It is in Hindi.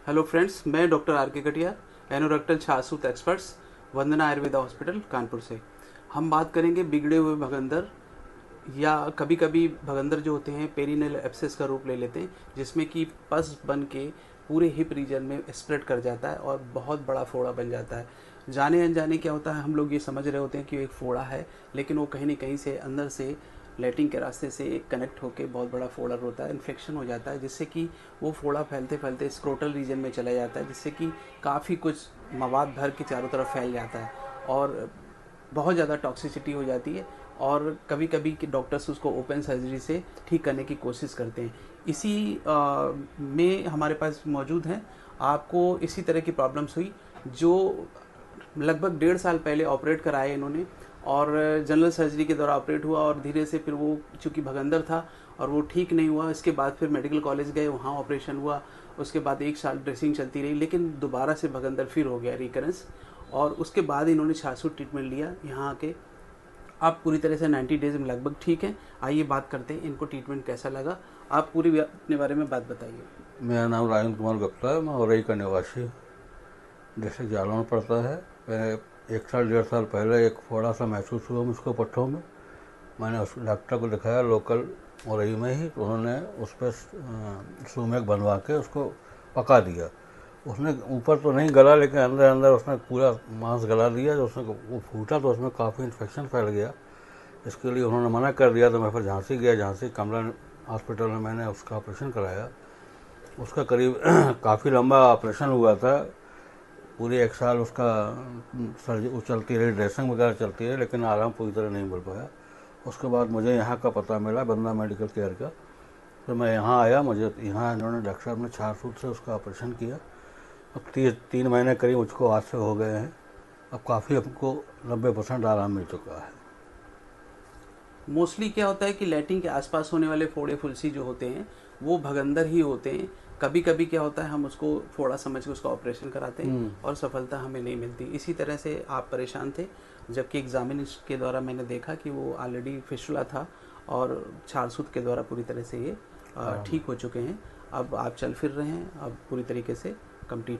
हेलो फ्रेंड्स, मैं डॉक्टर आर के कटियार, एनोरेक्टल छासूत एक्सपर्ट्स, वंदना आयुर्वेदा हॉस्पिटल कानपुर से। हम बात करेंगे बिगड़े हुए भगंदर, या कभी कभी भगंदर जो होते हैं पेरिनेल एब्सेस का रूप ले लेते हैं, जिसमें कि पस बन के पूरे हिप रीजन में स्प्रेड कर जाता है और बहुत बड़ा फोड़ा बन जाता है। जाने अनजाने क्या होता है, हम लोग ये समझ रहे होते हैं कि वो एक फोड़ा है, लेकिन वो कहीं ना कहीं से अंदर से लेटिंग के रास्ते से कनेक्ट होकर बहुत बड़ा फोड़ा होता है, इन्फेक्शन हो जाता है, जिससे कि वो फोड़ा फैलते फैलते स्क्रोटल रीजन में चला जाता है, जिससे कि काफ़ी कुछ मवाद भर के चारों तरफ फैल जाता है और बहुत ज़्यादा टॉक्सिसिटी हो जाती है। और कभी कभी कि डॉक्टर्स उसको ओपन सर्जरी से ठीक करने की कोशिश करते हैं। इसी में हमारे पास मौजूद हैं। आपको इसी तरह की प्रॉब्लम्स हुई, जो लगभग 1.5 साल पहले ऑपरेट कराए इन्होंने, और जनरल सर्जरी के द्वारा ऑपरेट हुआ, और धीरे से फिर वो चूँकि भगंदर था और वो ठीक नहीं हुआ, इसके बाद फिर मेडिकल कॉलेज गए, वहाँ ऑपरेशन हुआ। उसके बाद 1 साल ड्रेसिंग चलती रही, लेकिन दोबारा से भगंदर फिर हो गया, रिकरेंस। और उसके बाद इन्होंने छाछूट ट्रीटमेंट लिया यहाँ आके। आप पूरी तरह से 90 डेज में लगभग ठीक हैं। आइए बात करते हैं इनको ट्रीटमेंट कैसा लगा। आप पूरी अपने बारे में बात बताइए। मेरा नाम राजेंद्र कुमार गुप्ता है। मैं औरई का निवासी हूँ। डिस्ट्रिक्ट जालौन पड़ता है। मैं 1 साल 1.5 साल पहले एक फोड़ा सा महसूस हुआ मुझको पट्टों में। मैंने उस डॉक्टर को दिखाया लोकल औरई में ही, तो उन्होंने उस पर सूमेक बनवा के उसको पका दिया। उसने ऊपर तो नहीं गला, लेकिन अंदर अंदर उसने पूरा मांस गला दिया। जो उसने वो फूटा तो उसमें काफ़ी इन्फेक्शन फैल गया। इसके लिए उन्होंने मना कर दिया, तो मैं फिर झांसी गया। झांसी कमला हॉस्पिटल में मैंने उसका ऑपरेशन कराया। उसका करीब काफ़ी लंबा ऑपरेशन हुआ था। पूरे 1 साल उसका सर्जरी चलती रही, ड्रेसिंग वगैरह चलती रही, लेकिन आराम पूरी तरह नहीं मिल पाया। उसके बाद मुझे यहाँ का पता मिला, बंदा मेडिकल केयर का। तो मैं यहाँ आया। मुझे यहाँ इन्होंने डॉक्टर साहब ने 4 सूट से उसका ऑपरेशन किया। अब 3 महीने करीब मुझको आज से हो गए हैं। अब काफ़ी हमको 90% आराम मिल चुका है। मोस्टली क्या होता है कि लैट्रिन के आसपास होने वाले फोड़े फुंसी जो होते हैं वो भगंदर ही होते हैं। कभी कभी क्या होता है, हम उसको फोड़ा समझ के उसका ऑपरेशन कराते हैं और सफलता हमें नहीं मिलती। इसी तरह से आप परेशान थे, जबकि एग्जामिनेशन के द्वारा मैंने देखा कि वो ऑलरेडी फिस्टुला था और छारसूत के द्वारा पूरी तरह से ये ठीक हो चुके हैं। अब आप चल फिर रहे हैं, अब पूरी तरीके से कंप्लीट